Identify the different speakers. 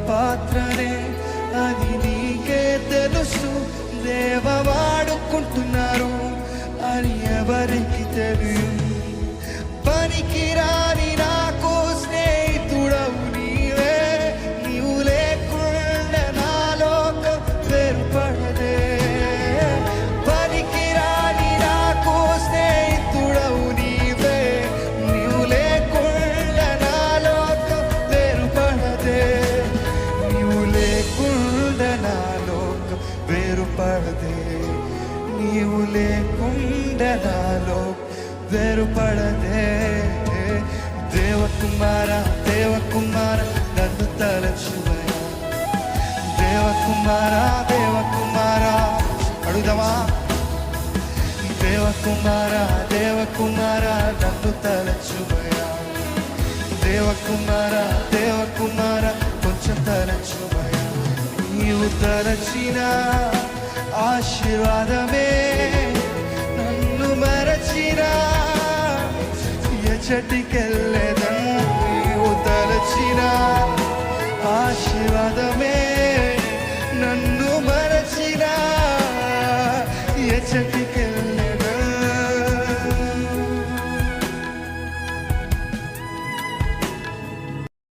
Speaker 1: పాత్రనే అది నీకే తెలుసు. దేవ వాడుకుంటున్నారు అని ఎవరికి తెలియదు. పనికిరాని నాకు స్నేహితుడవు నీవే. నీవు లేకుండా నా లోకం వేరుపడదే. పనికిరాని నాకు స్నేహితుడవు నీవే. నీవు లేకుండా నా లోకం వేరుపడదే. నీవు లేకుండా నా లోకం వేరుపడదే. నీవు లేకుండా నా లోకం వేరుపడదే. దేవకుమారా దేవకుమారా నన్ను తలచువయ్యా. దేవకుమారా దేవకుమారా అడుగుదామా. దేవకుమారా దేవకుమారా నన్ను తలచువయ్యా. దేవకుమారా దేవకుమారా కొంచెం తలచువయ్యా. నీవు తలచిన ఆశీర్వాదమే నన్ను మరచినా ఎచ్చటికెళ్ళేదన్. నీవు తలచిన ఆశీర్వాదమే నన్ను మరచినా ఎచ్చటికె